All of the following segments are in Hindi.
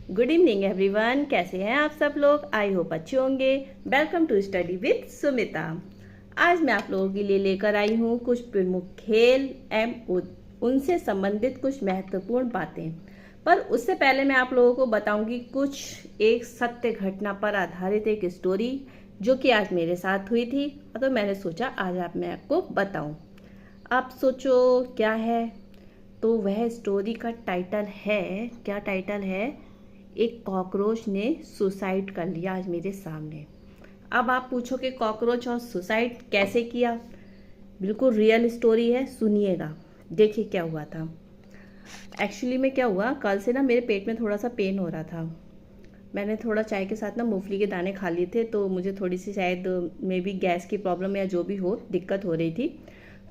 गुड इवनिंग एवरीवन, कैसे हैं आप सब लोग। आई होप अच्छे होंगे। Welcome to study with Sumita. आज मैं आप लोगों के लिए लेकर आई हूँ कुछ प्रमुख खेल एवं उनसे संबंधित कुछ महत्वपूर्ण बातें। पर उससे पहले मैं आप लोगों को बताऊंगी कुछ एक सत्य घटना पर आधारित एक स्टोरी जो कि आज मेरे साथ हुई थी। तो मैंने सोचा आज मैं आपको बताऊं। आप सोचो क्या है। तो वह स्टोरी का टाइटल है, क्या टाइटल है, एक कॉकरोच ने सुसाइड कर लिया आज मेरे सामने। अब आप पूछोगे कॉकरोच और सुसाइड कैसे किया। बिल्कुल रियल स्टोरी है, सुनिएगा। देखिए क्या हुआ था। एक्चुअली में क्या हुआ, कल से ना मेरे पेट में थोड़ा सा पेन हो रहा था। मैंने थोड़ा चाय के साथ ना मूंगफली के दाने खा लिए थे, तो मुझे थोड़ी सी शायद मे बी गैस की प्रॉब्लम या जो भी हो दिक्कत हो रही थी।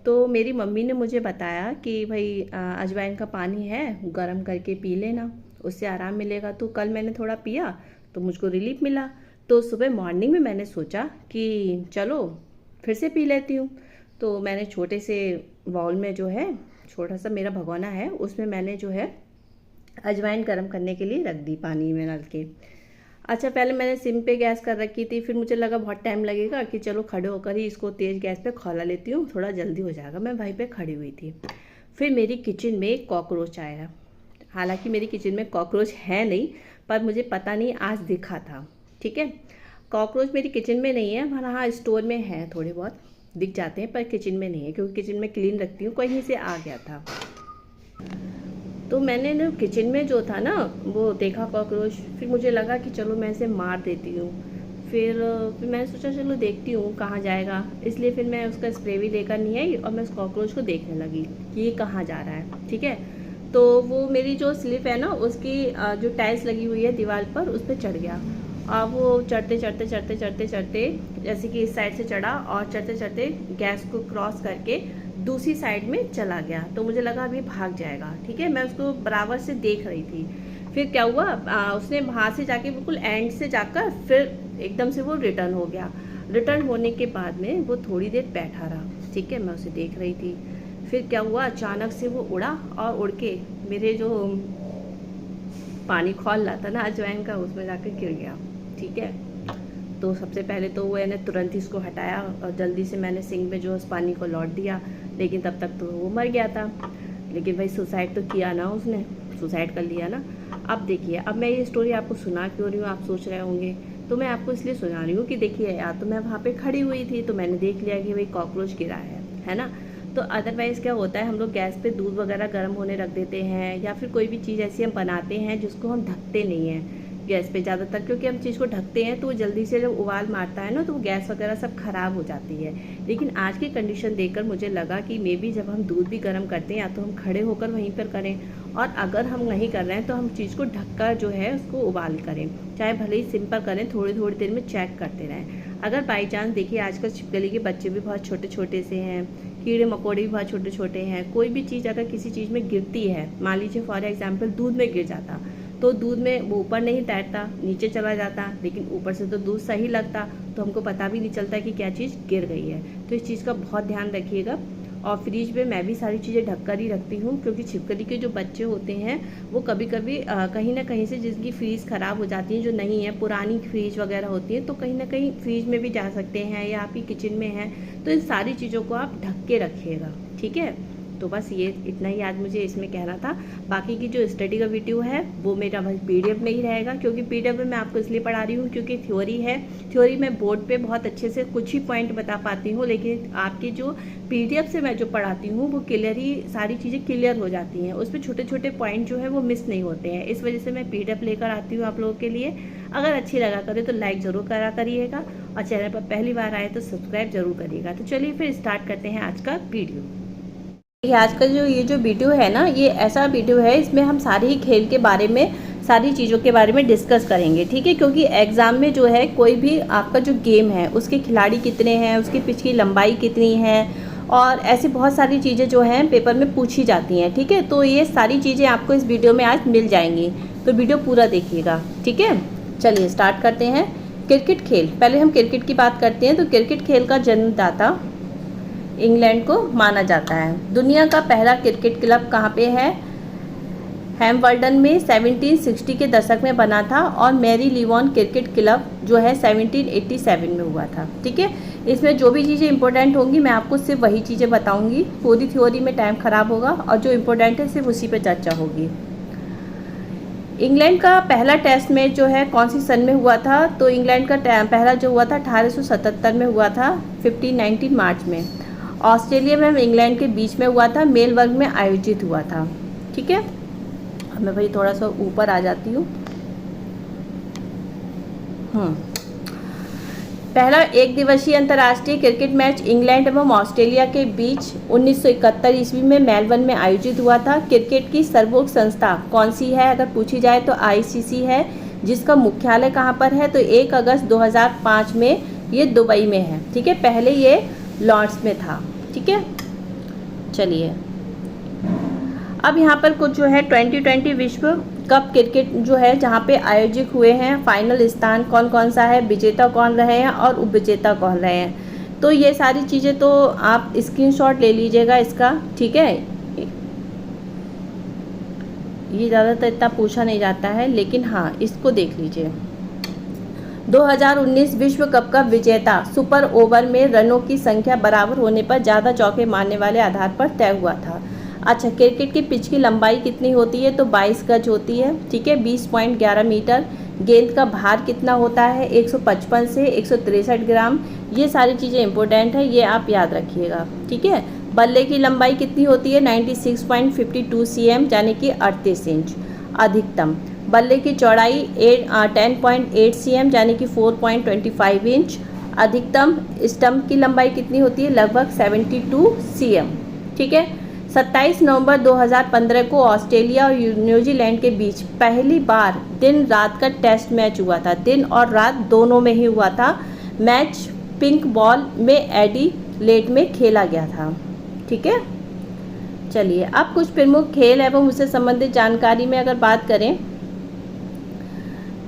तो मेरी मम्मी ने मुझे बताया कि भाई अजवाइन का पानी है, गर्म करके पी लेना, उससे आराम मिलेगा। तो कल मैंने थोड़ा पिया तो मुझको रिलीफ मिला। तो सुबह मॉर्निंग में मैंने सोचा कि चलो फिर से पी लेती हूँ। तो मैंने छोटे से बाउल में जो है, छोटा सा मेरा भगोना है, उसमें मैंने जो है अजवाइन गर्म करने के लिए रख दी पानी में डाल के। अच्छा, पहले मैंने सिम पे गैस कर रखी थी, फिर मुझे लगा बहुत टाइम लगेगा कि चलो खड़े होकर ही इसको तेज़ गैस पे खौला लेती हूँ, थोड़ा जल्दी हो जाएगा। मैं वहीं पे खड़ी हुई थी। फिर मेरी किचन में एक कॉकरोच आया। हालांकि मेरी किचन में कॉकरोच है नहीं, पर मुझे पता नहीं आज दिखा था। ठीक है, कॉकरोच मेरी किचन में नहीं है, पर हाँ स्टोर में है, थोड़े बहुत दिख जाते हैं, पर किचन में नहीं है क्योंकि किचन में क्लीन रखती हूँ। कहीं से आ गया था। तो मैंने ना किचन में जो था ना वो देखा कॉकरोच। फिर मुझे लगा कि चलो मैं इसे मार देती हूँ। फिर मैंने सोचा चलो देखती हूँ कहाँ जाएगा, इसलिए फिर मैं उसका स्प्रे भी लेकर नहीं आई और मैं उस कॉकरोच को देखने लगी कि ये कहाँ जा रहा है। ठीक है, तो वो मेरी जो स्लिप है ना उसकी जो टाइल्स लगी हुई है दीवार पर, उस पर चढ़ गया। और वो चढ़ते चढ़ते चढ़ते चढ़ते चढ़ते जैसे कि इस साइड से चढ़ा और चढ़ते चढ़ते गैस को क्रॉस करके दूसरी साइड में चला गया। तो मुझे लगा अभी भाग जाएगा। ठीक है, मैं उसको बराबर से देख रही थी। फिर क्या हुआ, उसने वहाँ से जाके बिल्कुल एंड से जाकर फिर एकदम से वो रिटर्न हो गया। रिटर्न होने के बाद में वो थोड़ी देर बैठा रहा। ठीक है, मैं उसे देख रही थी। फिर क्या हुआ, अचानक से वो उड़ा और उड़ के मेरे जो पानी खौल रहा था ना अजवाइन का, उसमें जाकर गिर गया। ठीक है, तो सबसे पहले तो वो मैंने तुरंत ही इसको हटाया और जल्दी से मैंने सिंक में जो उस पानी को लौट दिया। लेकिन तब तक तो वो मर गया था। लेकिन भाई सुसाइड तो किया ना, उसने सुसाइड कर लिया ना। अब देखिए, अब मैं ये स्टोरी आपको सुना क्यों रही हूँ, आप सोच रहे होंगे। तो मैं आपको इसलिए सुना रही हूँ कि देखिए, या तो मैं वहाँ पे खड़ी हुई थी तो मैंने देख लिया कि भाई कॉकरोच गिरा है ना। तो अदरवाइज़ क्या होता है, हम लोग गैस पे दूध वगैरह गर्म होने रख देते हैं, या फिर कोई भी चीज़ ऐसी हम बनाते हैं जिसको हम ढकते नहीं हैं गैस पे ज़्यादातर, क्योंकि हम चीज़ को ढकते हैं तो वो जल्दी से जब उबाल मारता है ना तो वो गैस वगैरह सब खराब हो जाती है। लेकिन आज की कंडीशन देखकर मुझे लगा कि मे बी जब हम दूध भी गर्म करते हैं या तो हम खड़े होकर वहीं पर करें, और अगर हम नहीं कर रहे हैं तो हम चीज़ को ढककर जो है उसको उबाल करें, चाहे भले ही सिंपल करें, थोड़ी थोड़ी देर में चेक करते रहें। अगर बाई चांस देखिए, आजकल छिपकली के बच्चे भी बहुत छोटे छोटे से हैं, कीड़े मकोड़े भी बहुत छोटे छोटे हैं। कोई भी चीज़ अगर किसी चीज़ में गिरती है, मान लीजिए फॉर एग्जाम्पल दूध में गिर जाता, तो दूध में वो ऊपर नहीं तैरता, नीचे चला जाता, लेकिन ऊपर से तो दूध सही लगता, तो हमको पता भी नहीं चलता कि क्या चीज़ गिर गई है। तो इस चीज़ का बहुत ध्यान रखिएगा। और फ्रिज में मैं भी सारी चीज़ें ढककर ही रखती हूँ, क्योंकि छिपकली के जो बच्चे होते हैं वो कभी कभी कहीं ना कहीं से, जिसकी फ्रीज ख़राब हो जाती है, जो नहीं है पुरानी फ्रीज वगैरह होती है, तो कहीं ना कहीं फ्रीज में भी जा सकते हैं या आपकी किचन में है। तो इन सारी चीज़ों को आप ढक के रखिएगा। ठीक है, तो बस ये इतना ही आज मुझे इसमें कहना था। बाकी की जो स्टडी का वीडियो है वो मेरा बस पीडीएफ में ही रहेगा, क्योंकि पीडीएफ में मैं आपको इसलिए पढ़ा रही हूँ क्योंकि थ्योरी है। थ्योरी में बोर्ड पे बहुत अच्छे से कुछ ही पॉइंट बता पाती हूँ, लेकिन आपकी जो पीडीएफ से मैं जो पढ़ाती हूँ वो क्लियर ही सारी चीज़ें क्लियर हो जाती हैं, उसमें छोटे छोटे पॉइंट जो है वो मिस नहीं होते हैं। इस वजह से मैं पीडीएफ लेकर आती हूँ आप लोगों के लिए। अगर अच्छी लगा करे तो लाइक ज़रूर करा करिएगा, और चैनल पर पहली बार आए तो सब्सक्राइब जरूर करिएगा। तो चलिए फिर स्टार्ट करते हैं आज का वीडियो। आज का ये जो वीडियो है ना, ये ऐसा वीडियो है, इसमें हम सारे ही खेल के बारे में, सारी चीज़ों के बारे में डिस्कस करेंगे। ठीक है, क्योंकि एग्ज़ाम में जो है कोई भी आपका जो गेम है उसके खिलाड़ी कितने हैं, उसकी पिच की लंबाई कितनी है, और ऐसी बहुत सारी चीज़ें जो हैं पेपर में पूछी जाती हैं। ठीक है, तो ये सारी चीज़ें आपको इस वीडियो में आज मिल जाएंगी, तो वीडियो पूरा देखिएगा। ठीक है, चलिए स्टार्ट करते हैं। क्रिकेट खेल, पहले हम क्रिकेट की बात करते हैं। तो क्रिकेट खेल का जन्मदाता इंग्लैंड को माना जाता है। दुनिया का पहला क्रिकेट क्लब कहाँ पे है? हैम्बल्डन में 1760 के दशक में बना था और मैरी लीवॉन क्रिकेट क्लब जो है 1787 में हुआ था। ठीक है, इसमें जो भी चीज़ें इंपॉर्टेंट होंगी मैं आपको सिर्फ वही चीज़ें बताऊंगी, पूरी थ्योरी में टाइम ख़राब होगा और जो इम्पोर्टेंट है सिर्फ उसी पे चर्चा होगी। इंग्लैंड का पहला टेस्ट मैच जो है कौन सी सन में हुआ था? तो इंग्लैंड का पहला जो हुआ था 1877 में हुआ था, 15-19 मार्च में। ऑस्ट्रेलिया में इंग्लैंड के बीच में हुआ था, मेलबर्न में आयोजित हुआ था। ठीक है, अब मैं भाई थोड़ा सा ऊपर आ जाती हूँ। पहला एक दिवसीय अंतर्राष्ट्रीय क्रिकेट मैच इंग्लैंड एवं ऑस्ट्रेलिया के बीच 1971 ईस्वी में मेलबर्न में आयोजित हुआ था। क्रिकेट की सर्वोच्च संस्था कौन सी है अगर पूछी जाए तो आईसीसी है, जिसका मुख्यालय कहाँ पर है? तो 1 अगस्त 2005 में ये दुबई में है। ठीक है, पहले ये लॉर्ड्स में था। ठीक है, चलिए अब यहाँ पर कुछ जो है 2020 विश्व कप क्रिकेट जो है जहाँ पे आयोजित हुए हैं, फाइनल स्थान कौन कौन सा है, विजेता कौन रहे हैं और उपविजेता कौन रहे हैं। तो ये सारी चीज़ें तो आप स्क्रीनशॉट ले लीजिएगा इसका। ठीक है, ये ज़्यादातर इतना पूछा नहीं जाता है, लेकिन हाँ इसको देख लीजिए। 2019 विश्व कप का विजेता सुपर ओवर में रनों की संख्या बराबर होने पर ज़्यादा चौके मारने वाले आधार पर तय हुआ था। अच्छा, क्रिकेट की पिच की लंबाई कितनी होती है? तो 22 गज होती है। ठीक है, 20.11 मीटर। गेंद का भार कितना होता है? 155 से 163 ग्राम। ये सारी चीज़ें इंपॉर्टेंट है, ये आप याद रखिएगा। ठीक है, बल्ले की लंबाई कितनी होती है? 96.52 cm यानी कि 38 इंच अधिकतम। बल्ले की चौड़ाई 10.8 cm यानी कि 4.25 इंच अधिकतम। स्टंप की लंबाई कितनी होती है? लगभग 72 cm। ठीक है, 27 नवंबर 2015 को ऑस्ट्रेलिया और न्यूजीलैंड के बीच पहली बार दिन रात का टेस्ट मैच हुआ था। दिन और रात दोनों में ही हुआ था। मैच पिंक बॉल में एडिलेड में खेला गया था। ठीक है, चलिए अब कुछ प्रमुख खेल एवं उससे संबंधित जानकारी में अगर बात करें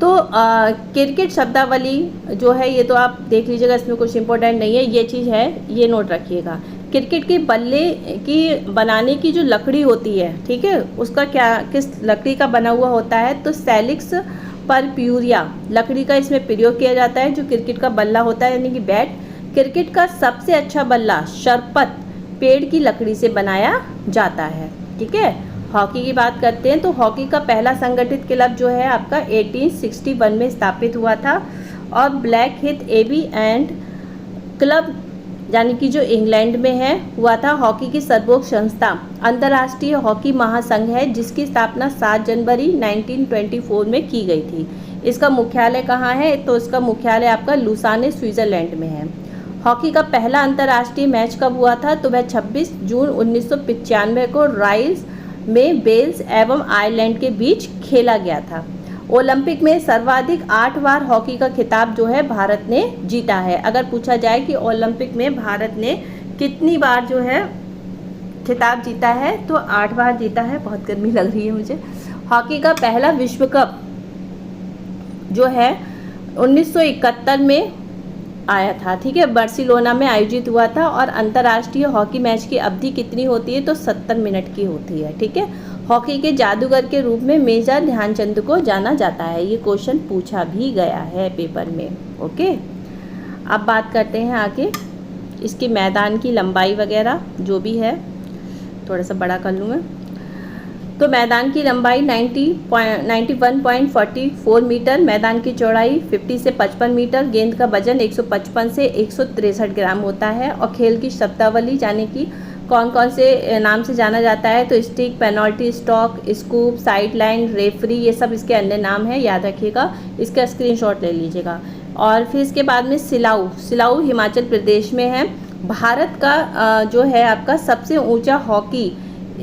तो क्रिकेट शब्दावली जो है ये तो आप देख लीजिएगा, इसमें कुछ इंपॉर्टेंट नहीं है। ये चीज़ है, ये नोट रखिएगा। क्रिकेट के बल्ले की बनाने की जो लकड़ी होती है, ठीक है, उसका क्या किस लकड़ी का बना हुआ होता है? तो सैलिक्स परप्यूरिया लकड़ी का इसमें प्रयोग किया जाता है, जो क्रिकेट का बल्ला होता है यानी कि बैट। क्रिकेट का सबसे अच्छा बल्ला शरपत पेड़ की लकड़ी से बनाया जाता है। ठीक है, हॉकी की बात करते हैं तो हॉकी का पहला संगठित क्लब जो है आपका 1861 में स्थापित हुआ था और ब्लैक हिथ एबी एंड क्लब यानी कि जो इंग्लैंड में है हुआ था। हॉकी की सर्वोच्च संस्था अंतर्राष्ट्रीय हॉकी महासंघ है, जिसकी स्थापना 7 जनवरी 1924 में की गई थी। इसका मुख्यालय कहाँ है? तो इसका मुख्यालय आपका लुसाने स्विट्जरलैंड में है। हॉकी का पहला अंतर्राष्ट्रीय मैच कब हुआ था? तो वह 26 जून 1995 को राइल्स में वेल्स एवं आयरलैंड के बीच खेला गया था। ओलंपिक में सर्वाधिक 8 बार हॉकी का खिताब जो है भारत ने जीता है। अगर पूछा जाए कि ओलंपिक में भारत ने कितनी बार जो है खिताब जीता है, तो 8 बार जीता है। बहुत गर्मी लग रही है मुझे। हॉकी का पहला विश्व कप जो है 1971 में आया था। ठीक है, बार्सिलोना में आयोजित हुआ था और अंतर्राष्ट्रीय हॉकी मैच की अवधि कितनी होती है? तो 70 मिनट की होती है। ठीक है, हॉकी के जादूगर के रूप में मेजर ध्यानचंद को जाना जाता है। ये क्वेश्चन पूछा भी गया है पेपर में। ओके, अब बात करते हैं आगे इसके मैदान की लंबाई वगैरह जो भी है। थोड़ा सा बड़ा कर लूँ मैं। तो मैदान की लंबाई 91.44 मीटर, मैदान की चौड़ाई 50 से 55 मीटर, गेंद का वजन 155 से 163 ग्राम होता है। और खेल की शब्दावली यानी कि कौन कौन से नाम से जाना जाता है? तो stick, penalty stock, scoop, side line, referee, ये सब इसके अन्य नाम है, याद रखिएगा। इसका स्क्रीनशॉट ले लीजिएगा। और फिर इसके बाद में सिलाऊ हिमाचल प्रदेश में है। भारत का जो है आपका सबसे ऊंचा हॉकी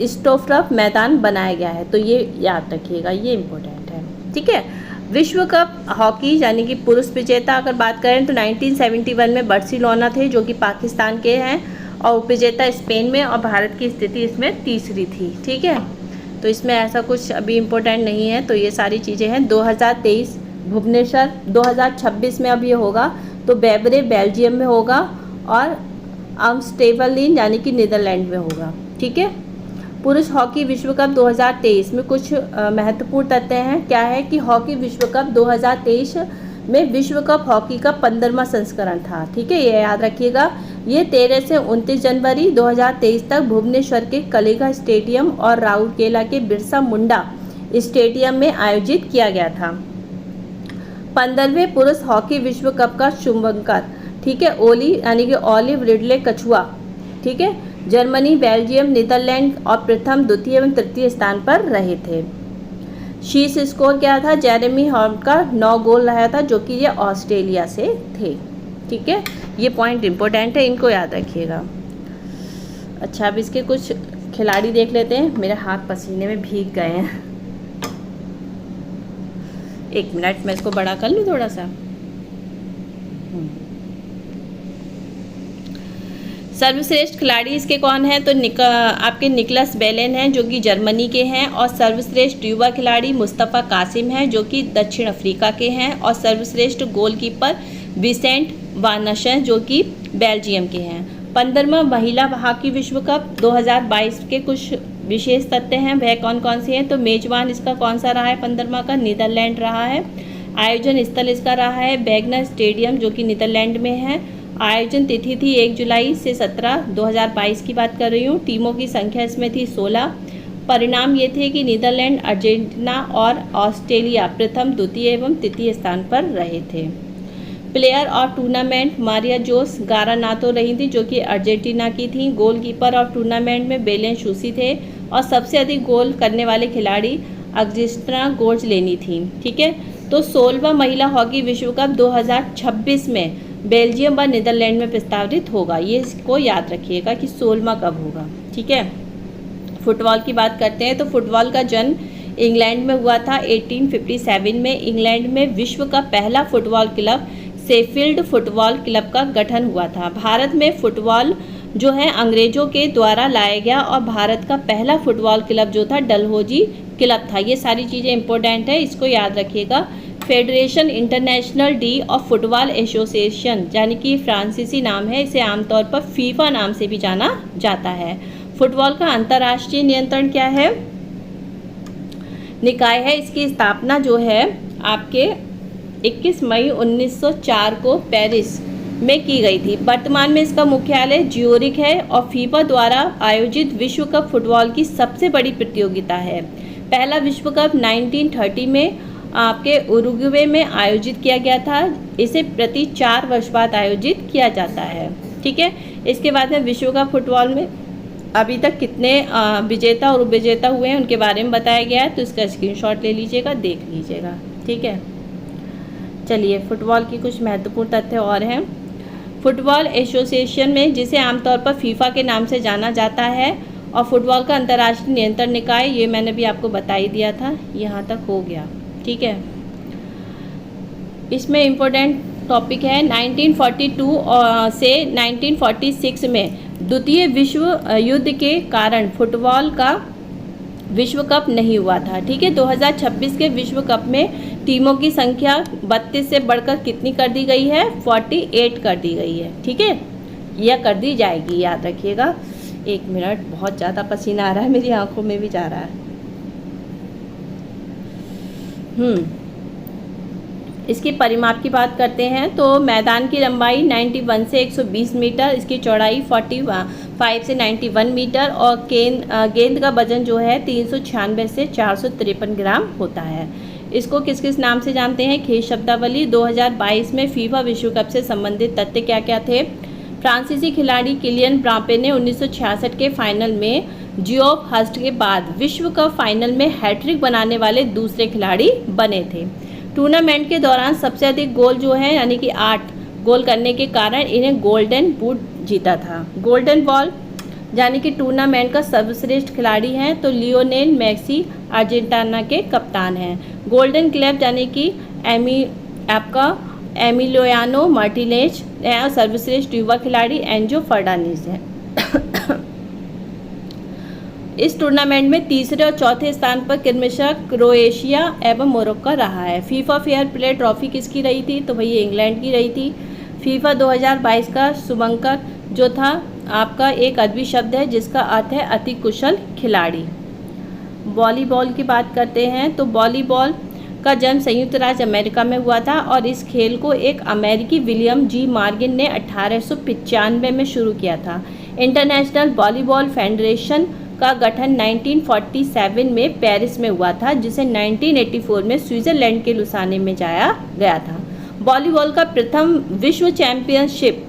स्टोफ्रफ मैदान बनाया गया है, तो ये याद रखिएगा, ये इम्पोर्टेंट है। ठीक है, विश्व कप हॉकी यानी कि पुरुष विजेता अगर बात करें तो 1971 में बार्सिलोना थे जो कि पाकिस्तान के हैं, और उपविजेता स्पेन में, और भारत की स्थिति इसमें तीसरी थी। ठीक है, तो इसमें ऐसा कुछ अभी इम्पोर्टेंट नहीं है। तो ये सारी चीज़ें हैं। 2023 भुवनेश्वर, 2026 में अब ये होगा तो बेवरे बेल्जियम में होगा और आम्स्टेर्डम यानी कि नीदरलैंड में होगा। ठीक है, पुरुष हॉकी विश्व कप 2023 में कुछ महत्वपूर्ण तथ्य हैं। क्या है कि हॉकी विश्व कप 2023 में विश्व कप हॉकी का 15वां संस्करण था। ठीक है, ये याद रखिएगा। ये 13 से 29 जनवरी 2023 तक भुवनेश्वर के कलिंगा स्टेडियम और राउरकेला के बिरसा मुंडा स्टेडियम में आयोजित किया गया था। 15वें पुरुष हॉकी विश्व कप का शुभंकर, ठीक है, ओली यानी कि ऑलिव रिडले कछुआ, ठीक है, जर्मनी, बेल्जियम, नीदरलैंड और प्रथम, द्वितीय एवं तृतीय स्थान पर रहे थे। शीर्ष स्कोर क्या था? जेरेमी हॉर्न का 9 गोल रहा था, जो कि ये ऑस्ट्रेलिया से थे। ठीक है, ये पॉइंट इंपॉर्टेंट है, इनको याद रखिएगा। अच्छा, अब इसके कुछ खिलाड़ी देख लेते हैं। मेरे हाथ पसीने में भीग गए हैं। एक मिनट, मैं इसको बड़ा कर लूँ थोड़ा सा। सर्वश्रेष्ठ खिलाड़ी इसके कौन है? तो आपके निकलस बेलेन हैं, जो कि जर्मनी के हैं। और सर्वश्रेष्ठ युवा खिलाड़ी मुस्तफ़ा कासिम हैं, जो कि दक्षिण अफ्रीका के हैं। और सर्वश्रेष्ठ गोलकीपर विसेंट वानश हैं, जो कि बेल्जियम के हैं। 15वां महिला हॉकी विश्व कप 2022 के कुछ विशेष तथ्य हैं, वह कौन कौन से हैं? तो मेजबान इसका कौन सा रहा है 15वां का? नीदरलैंड रहा है। आयोजन स्थल इसका रहा है बैगनर स्टेडियम, जो कि नीदरलैंड में है। आयोजन तिथि थी 1 जुलाई से 17 2022 की बात कर रही हूँ। टीमों की संख्या इसमें थी 16। परिणाम ये थे कि नीदरलैंड, अर्जेंटीना और ऑस्ट्रेलिया प्रथम, द्वितीय एवं तृतीय स्थान पर रहे थे। प्लेयर ऑफ टूर्नामेंट मारिया जोस गारानातो रही थी, जो कि अर्जेंटीना की थी। गोलकीपर ऑफ टूर्नामेंट में बेलेन शूसी थे। और सबसे अधिक गोल करने वाले खिलाड़ी अग्जिस्ट्रा गोर्जलेनी थी। ठीक है, तो 16वां महिला हॉकी विश्व कप 2026 में बेल्जियम व नीदरलैंड में प्रस्तावित होगा। ये इसको याद रखिएगा कि 16वां कब होगा। ठीक है, फुटबॉल की बात करते हैं। तो फुटबॉल का जन्म इंग्लैंड में हुआ था 1857 में। इंग्लैंड में विश्व का पहला football club Sheffield football club का गठन हुआ था। भारत में फुटबॉल जो है अंग्रेजों के द्वारा लाया गया और भारत का पहला फुटबॉल क्लब जो था डलहौजी क्लब था। ये सारी चीज़ें इंपॉर्टेंट है, इसको याद रखिएगा। Federation international D of football association, यानी कि फ्रांसीसी नाम है, इसे आमतौर पर फीफा नाम से भी जाना जाता है। फुटबॉल का अंतर्राष्ट्रीय नियंत्रण क्या है? निकाय है। इसकी स्थापना जो है आपके 21 मई 1904 को पेरिस में की गई थी। वर्तमान में इसका मुख्यालय ज्यूरिख है और फीफा द्वारा आयोजित विश्व कप फुटबॉल की सबसे बड़ी प्रतियोगिता है। पहला विश्व कप 1930 में आपके उरुग्वे में आयोजित किया गया था। इसे प्रति 4 वर्ष बाद आयोजित किया जाता है। ठीक है, इसके बाद में विश्व कप फुटबॉल में अभी तक कितने विजेता और उपविजेता हुए हैं उनके बारे में बताया गया है, तो इसका स्क्रीनशॉट ले लीजिएगा, देख लीजिएगा। ठीक है, चलिए फुटबॉल की कुछ महत्वपूर्ण तथ्य और हैं। फुटबॉल एसोसिएशन में, जिसे आमतौर पर फीफा के नाम से जाना जाता है, और फुटबॉल का अंतर्राष्ट्रीय नियंत्रण निकाय, ये मैंने भी आपको बता ही दिया था, यहाँ तक हो गया। ठीक है, इसमें इम्पोर्टेंट टॉपिक है 1942 से 1946 में द्वितीय विश्व युद्ध के कारण फुटबॉल का विश्व कप नहीं हुआ था। ठीक है, 2026 के विश्व कप में टीमों की संख्या 32 से बढ़कर कितनी कर दी गई है? 48 कर दी गई है। ठीक है, यह कर दी जाएगी, याद रखिएगा। एक मिनट, बहुत ज़्यादा पसीना आ रहा है, मेरी आंखों में भी जा रहा है। इसकी परिमाप की बात करते हैं तो मैदान की लंबाई 91 से 120 मीटर, इसकी चौड़ाई 45 से 91 मीटर और गेंद का वजन जो है 396 से 453 ग्राम होता है। इसको किस किस नाम से जानते हैं? खेल शब्दावली। 2022 में फीफा विश्व कप से संबंधित तथ्य क्या क्या थे? फ्रांसीसी खिलाड़ी किलियन म्बाप्पे ने 1966 के फाइनल में जियोफ हर्स्ट के बाद विश्व कप फाइनल में हैट्रिक बनाने वाले दूसरे खिलाड़ी बने थे। टूर्नामेंट के दौरान सबसे अधिक गोल जो है, यानी कि 8 गोल करने के कारण इन्हें गोल्डन बूट जीता था। गोल्डन बॉल यानी कि टूर्नामेंट का सर्वश्रेष्ठ खिलाड़ी हैं तो लियोनेल मेसी अर्जेंटीना के कप्तान हैं। गोल्डन ग्लव यानी कि एमिलियानो मार्टिनेज है और सर्वश्रेष्ठ युवा खिलाड़ी एंजो फर्नांडीज है। इस टूर्नामेंट में तीसरे और चौथे स्थान पर क्रमशः क्रोएशिया एवं मोरक्को रहा है। फीफा फेयर प्ले ट्रॉफी किसकी रही थी? तो भैया इंग्लैंड की रही थी। फीफा 2022 का शुभंकर जो था आपका एक अरबी शब्द है जिसका अर्थ है अति कुशल खिलाड़ी। वॉलीबॉल की बात करते हैं तो वॉलीबॉल का जन्म संयुक्त राज्य अमेरिका में हुआ था और इस खेल को एक अमेरिकी विलियम जी मॉर्गन ने 1895 में शुरू किया था। इंटरनेशनल वॉलीबॉल फेडरेशन का गठन 1947 में पेरिस में हुआ था, जिसे 1984 में स्विट्जरलैंड के लुसाने में जाया गया था। वॉलीबॉल का प्रथम विश्व चैंपियनशिप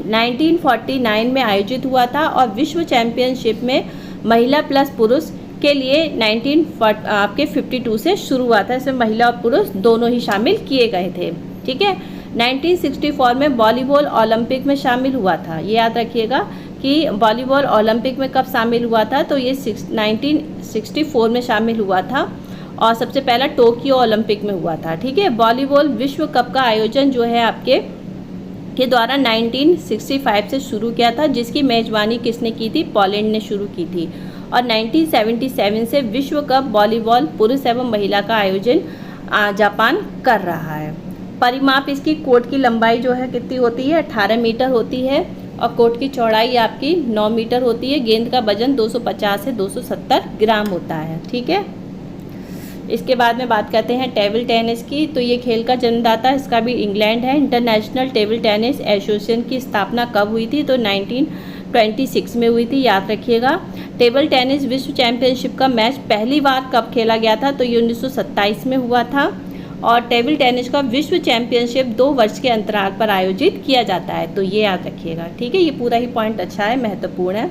1949 में आयोजित हुआ था और विश्व चैंपियनशिप में महिला प्लस पुरुष के लिए 1952 से शुरू हुआ था। इसमें महिला और पुरुष दोनों ही शामिल किए गए थे। ठीक है, 1964 में वॉलीबॉल ओलंपिक में शामिल हुआ था। ये याद रखिएगा कि वॉलीबॉल ओलंपिक में कब शामिल हुआ था, तो ये 1964 में शामिल हुआ था और सबसे पहला टोक्यो ओलंपिक में हुआ था। ठीक है, वॉलीबॉल विश्व कप का आयोजन जो है आपके के द्वारा 1965 से शुरू किया था, जिसकी मेजबानी किसने की थी, पोलैंड ने शुरू की थी। और 1977 से विश्व कप वॉलीबॉल पुरुष एवं महिला का आयोजन जापान कर रहा है। परिमाप इसकी कोर्ट की लंबाई जो है कितनी होती है, 18 मीटर होती है और कोर्ट की चौड़ाई आपकी 9 मीटर होती है। गेंद का वजन 250 से 270 ग्राम होता है। ठीक है, इसके बाद में बात करते हैं टेबल टेनिस की। तो ये खेल का जन्मदाता इसका भी इंग्लैंड है। इंटरनेशनल टेबल टेनिस एसोसिएशन की स्थापना कब हुई थी, तो 1926 में हुई थी, याद रखिएगा। टेबल टेनिस विश्व चैंपियनशिप का मैच पहली बार कब खेला गया था, तो ये 1927 में हुआ था। और टेबल टेनिस का विश्व चैंपियनशिप 2 वर्ष के अंतराल पर आयोजित किया जाता है, तो ये याद रखिएगा। ठीक है, ये पूरा ही पॉइंट अच्छा है, महत्वपूर्ण है।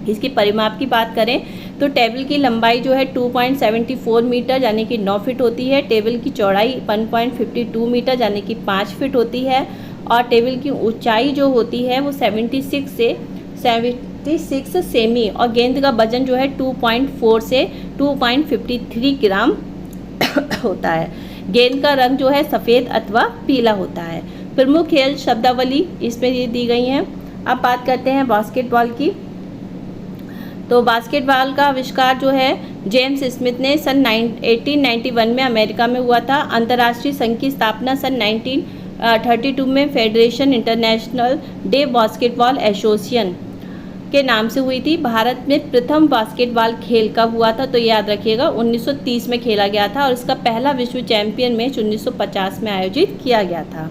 इसकी परिमाप की बात करें तो टेबल की लंबाई जो है 2.74 मीटर यानी कि 9 फीट होती है। टेबल की चौड़ाई 1.52 मीटर यानी कि 5 फीट होती है और टेबल की ऊंचाई जो होती है वो 76 सेमी और गेंद का वजन जो है 2.4 से 2.53 ग्राम होता है। गेंद का रंग जो है सफ़ेद अथवा पीला होता है। प्रमुख खेल शब्दावली इसमें ये दी गई हैं। अब बात करते हैं बास्केटबॉल की। तो बास्केटबॉल का आविष्कार जो है जेम्स स्मिथ ने सन 1891 में अमेरिका में हुआ था। अंतर्राष्ट्रीय संघ की स्थापना सन 1932 में federation international day basketball association के नाम से हुई थी। भारत में प्रथम बास्केटबॉल खेल कब हुआ था, तो याद रखिएगा 1930 में खेला गया था और इसका पहला विश्व चैंपियन मैच 1950 में आयोजित किया गया था।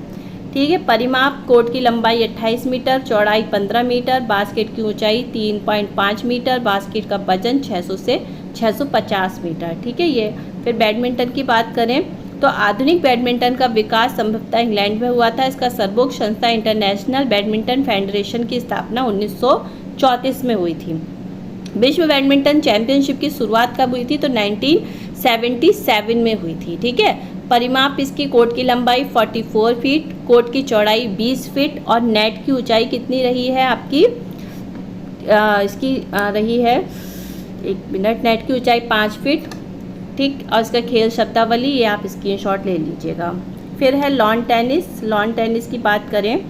ठीक है, परिमाप कोर्ट की लंबाई 28 मीटर, चौड़ाई 15 मीटर, बास्केट की ऊंचाई 3.5 मीटर, बास्केट का वजन 600 से 650 मीटर। ठीक है, ये फिर बैडमिंटन की बात करें तो आधुनिक बैडमिंटन का विकास संभवतः इंग्लैंड में हुआ था। इसका सर्वोच्च संस्था इंटरनेशनल बैडमिंटन फेडरेशन की स्थापना 1934 में हुई थी। विश्व बैडमिंटन चैंपियनशिप की शुरुआत कब हुई थी, तो 1977 में हुई थी। ठीक है, परिमाप इसकी कोर्ट की लंबाई 44 फीट, कोर्ट की चौड़ाई 20 फीट और नेट की ऊंचाई कितनी रही है आपकी, इसकी रही है 1 मिनट, नेट की ऊंचाई 5 फीट। ठीक, और इसका खेल शब्दावली ये आप स्क्रीनशॉट ले लीजिएगा। फिर है लॉन टेनिस। लॉन टेनिस की बात करें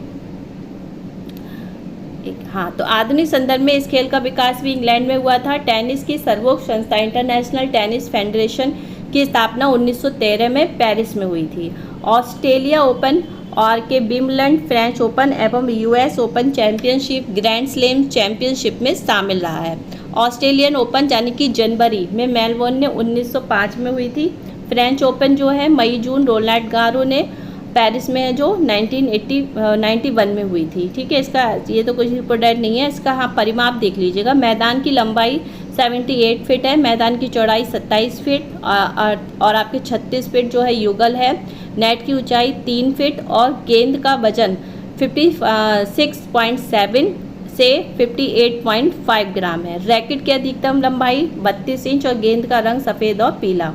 हाँ, तो आधुनिक संदर्भ में इस खेल का विकास भी इंग्लैंड में हुआ था। टेनिस की सर्वोच्च संस्था इंटरनेशनल टेनिस फेडरेशन की स्थापना 1913 में पेरिस में हुई थी। ऑस्ट्रेलिया ओपन और के विंबलडन, फ्रेंच ओपन एवं US open championship grand slam championship में शामिल रहा है। ऑस्ट्रेलियन ओपन यानी कि जनवरी में मेलबोर्न ने 1905 में हुई थी। फ्रेंच ओपन जो है मई जून रोलैंड गारो ने पेरिस में है जो 1991 में हुई थी। ठीक है, इसका ये तो कुछ इम्पोर्टेंट नहीं है। इसका हाँ परिमाप देख लीजिएगा। मैदान की लंबाई 78 फीट है, मैदान की चौड़ाई 27 फीट और आपके 36 फीट जो है युगल है। नेट की ऊंचाई 3 फीट और गेंद का वजन 56.7 से 58.5 ग्राम है। रैकेट की अधिकतम लंबाई 32 इंच और गेंद का रंग सफ़ेद और पीला।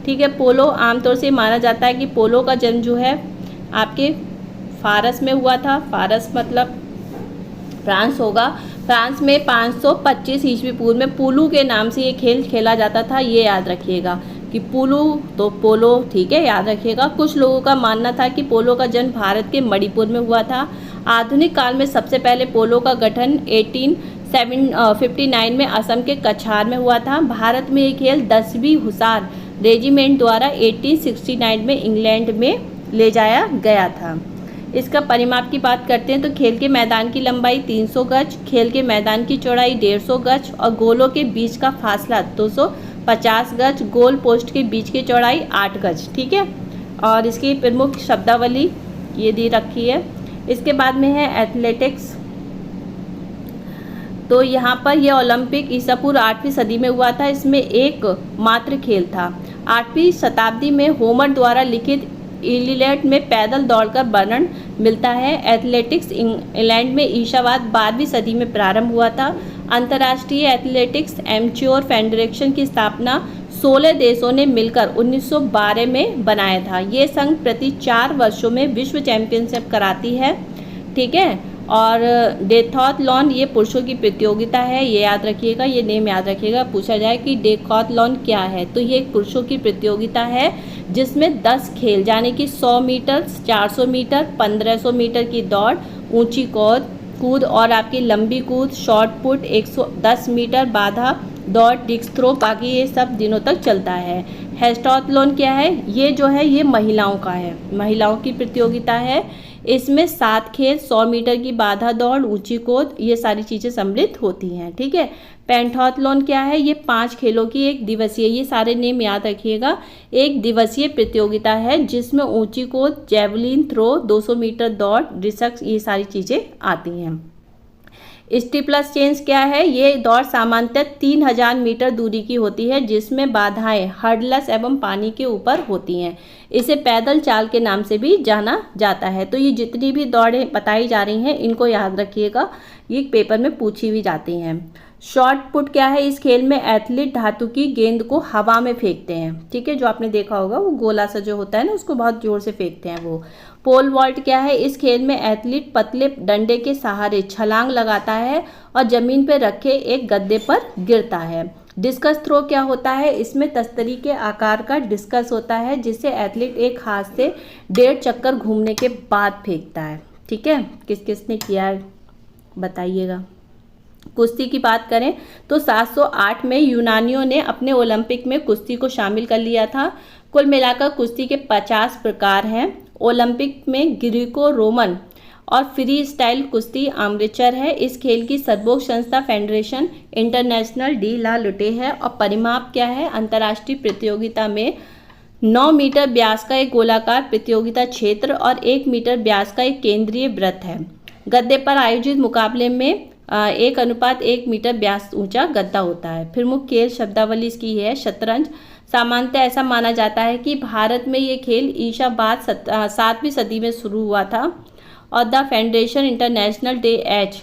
ठीक है, पोलो आमतौर से माना जाता है कि पोलो का जन्म जो है आपके फारस में हुआ था। फारस मतलब फ्रांस होगा। फ्रांस में 525 ईस्वी पूर्व में पुलू के नाम से ये खेल खेला जाता था। ये याद रखिएगा कि पुलू तो पोलो। ठीक है, याद रखिएगा। कुछ लोगों का मानना था कि पोलो का जन्म भारत के मणिपुर में हुआ था। आधुनिक काल में सबसे पहले पोलो का गठन 1859 में असम के कछार में हुआ था। भारत में ये खेल 10वीं हुसार रेजिमेंट द्वारा 1869 में इंग्लैंड में ले जाया गया था। इसका परिमाप की बात करते हैं तो खेल के मैदान की लंबाई 300 गज, खेल के मैदान की चौड़ाई 150 गज और गोलों के बीच का फासला 250 गज, गोल पोस्ट के बीच की चौड़ाई 8 गज। ठीक है, और इसकी प्रमुख शब्दावली ये दी रखी है। इसके बाद में है एथलेटिक्स। तो यहाँ पर यह ओलंपिक ईसा पूर्व 8वीं सदी में हुआ था। इसमें एक मात्र खेल था। 8वीं शताब्दी में होमर द्वारा लिखित इलियड में पैदल दौड़ का वर्णन मिलता है। एथलेटिक्स इंग्लैंड में ईसावाद 12वीं सदी में प्रारंभ हुआ था। अंतर्राष्ट्रीय एथलेटिक्स एमेच्योर फेडरेशन की स्थापना 16 देशों ने मिलकर 1912 में बनाया था। ये संघ प्रति 4 वर्षों में विश्व चैंपियनशिप कराती है। ठीक है, और डेकाथलॉन ये पुरुषों की प्रतियोगिता है, ये याद रखिएगा, ये नेम याद रखिएगा। पूछा जाए कि डेकाथलॉन क्या है तो ये एक पुरुषों की प्रतियोगिता है जिसमें 10 खेल यानी कि 100 मीटर, 400 मीटर, 1500 मीटर की दौड़, ऊंची कूद और आपकी लंबी कूद, शॉर्ट पुट, 110 मीटर बाधा दौड़, डिस्क थ्रो, बाकी ये सब दिनों तक चलता है। हेस्टाथलॉन क्या है? ये जो है ये महिलाओं का है, महिलाओं की प्रतियोगिता है। इसमें 7 खेल, 100 मीटर की बाधा दौड़, ऊंची कूद, ये सारी चीज़ें सम्मिलित होती हैं। ठीक है, पेंटाथलॉन क्या है? ये 5 खेलों की एक दिवसीय, ये सारे नेम याद रखिएगा, एक दिवसीय प्रतियोगिता है जिसमें ऊंची कूद, जेवलिन थ्रो, 200 मीटर दौड़, डिस्कस, ये सारी चीज़ें आती हैं। स्टीपल्स चेंज क्या है? ये दौड़ सामान्यतः 3000 मीटर दूरी की होती है जिसमें बाधाएं हर्डल्स एवं पानी के ऊपर होती हैं। इसे पैदल चाल के नाम से भी जाना जाता है। तो ये जितनी भी दौड़ें बताई जा रही हैं इनको याद रखिएगा, ये पेपर में पूछी भी जाती हैं। शॉर्ट पुट क्या है? इस खेल में एथलीट धातु की गेंद को हवा में फेंकते हैं। ठीक है, जो आपने देखा होगा वो गोला सा जो होता है ना उसको बहुत जोर से फेंकते हैं वो। पोल वॉल्ट क्या है? इस खेल में एथलीट पतले डंडे के सहारे छलांग लगाता है और जमीन पर रखे एक गद्दे पर गिरता है। डिस्कस थ्रो क्या होता है? इसमें तस्तरी के आकार का डिस्कस होता है जिसे एथलीट एक हाथ से 1.5 चक्कर घूमने के बाद फेंकता है। ठीक है, किस किसने किया है बताइएगा। कुश्ती की बात करें तो 708 में यूनानियों ने अपने ओलंपिक में कुश्ती को शामिल कर लिया था। कुल मिलाकर कुश्ती के 50 प्रकार हैं। ओलंपिक में ग्रीको रोमन और फ्री स्टाइल कुश्ती अमृतसर है। इस खेल की सर्वोच्च संस्था फेडरेशन इंटरनेशनल डी ला लुटे है। और परिमाप क्या है? अंतर्राष्ट्रीय प्रतियोगिता में 9 मीटर व्यास का एक गोलाकार प्रतियोगिता क्षेत्र और 1 मीटर व्यास का एक केंद्रीय वृत्त है। गद्दे पर आयोजित मुकाबले में 1:1 मीटर व्यास ऊंचा गद्दा होता है। फिर मुख्य खेल शब्दावली इसकी है शतरंज। सामान्यतः ऐसा माना जाता है कि भारत में ये खेल ईसा बाद 7वीं सदी में शुरू हुआ था और the federation international day H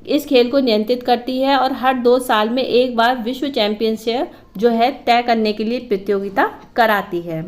इस खेल को नियंत्रित करती है और हर 2 साल में एक बार विश्व चैंपियनशिप जो है तय करने के लिए प्रतियोगिता कराती है।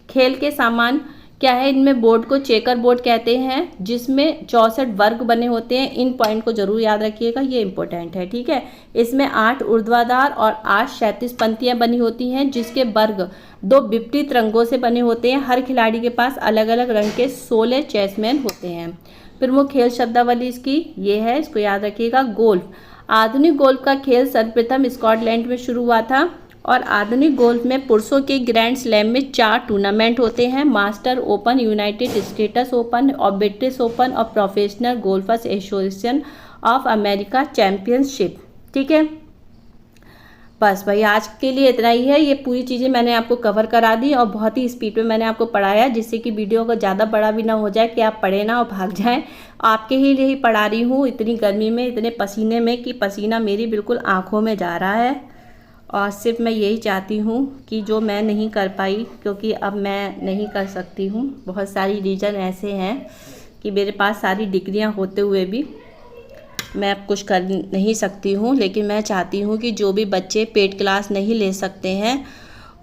खेल के सामान क्या है? इनमें बोर्ड को चेकर बोर्ड कहते हैं जिसमें 64 वर्ग बने होते हैं। इन पॉइंट को जरूर याद रखिएगा, ये इंपॉर्टेंट है। ठीक है, इसमें 8 ऊर्ध्वाधर और 8 क्षैतिज पंक्तियां बनी होती हैं जिसके वर्ग 2 विपरीत रंगों से बने होते हैं। हर खिलाड़ी के पास अलग अलग रंग के 16 चेसमैन होते हैं। प्रमुख खेल शब्दावली इसकी ये है, इसको याद रखिएगा। गोल्फ। आधुनिक गोल्फ का खेल सर्वप्रथम स्कॉटलैंड में शुरू हुआ था और आधुनिक गोल्फ में पुरुषों के ग्रैंड स्लैम में 4 टूर्नामेंट होते हैं, master open, United states open और ब्रिटिश ओपन और professional golfer's association of America championship. ठीक है, बस भाई आज के लिए इतना ही है। ये पूरी चीज़ें मैंने आपको कवर करा दी और बहुत ही स्पीड में मैंने आपको पढ़ाया जिससे कि वीडियो को ज़्यादा बड़ा भी ना हो जाए कि आप पढ़े ना और भाग जाएं। आपके ही लिए ही पढ़ा रही हूँ इतनी गर्मी में, इतने पसीने में कि पसीना मेरी बिल्कुल आँखों में जा रहा है। और सिर्फ मैं यही चाहती हूँ कि जो मैं नहीं कर पाई, क्योंकि अब मैं नहीं कर सकती हूँ, बहुत सारी रीज़न ऐसे हैं कि मेरे पास सारी डिग्रियाँ होते हुए भी मैं अब कुछ कर नहीं सकती हूँ। लेकिन मैं चाहती हूँ कि जो भी बच्चे पेड क्लास नहीं ले सकते हैं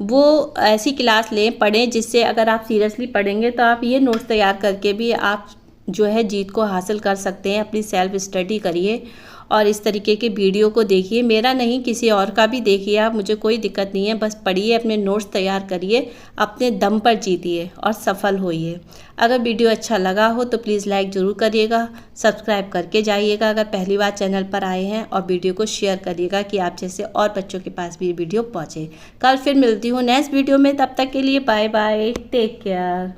वो ऐसी क्लास लें, पढ़ें, जिससे अगर आप सीरियसली पढ़ेंगे तो आप ये नोट्स तैयार करके भी आप जो है जीत को हासिल कर सकते हैं। अपनी सेल्फ स्टडी करिए और इस तरीके के वीडियो को देखिए, मेरा नहीं किसी और का भी देखिए आप, मुझे कोई दिक्कत नहीं है। बस पढ़िए, अपने नोट्स तैयार करिए, अपने दम पर जीतिए और सफल होइए। अगर वीडियो अच्छा लगा हो तो प्लीज़ लाइक ज़रूर करिएगा, सब्सक्राइब करके जाइएगा अगर पहली बार चैनल पर आए हैं, और वीडियो को शेयर करिएगा कि आप जैसे और बच्चों के पास भी ये वीडियो पहुँचे। कल फिर मिलती हूँ नेक्स्ट वीडियो में, तब तक के लिए बाय बाय, टेक केयर।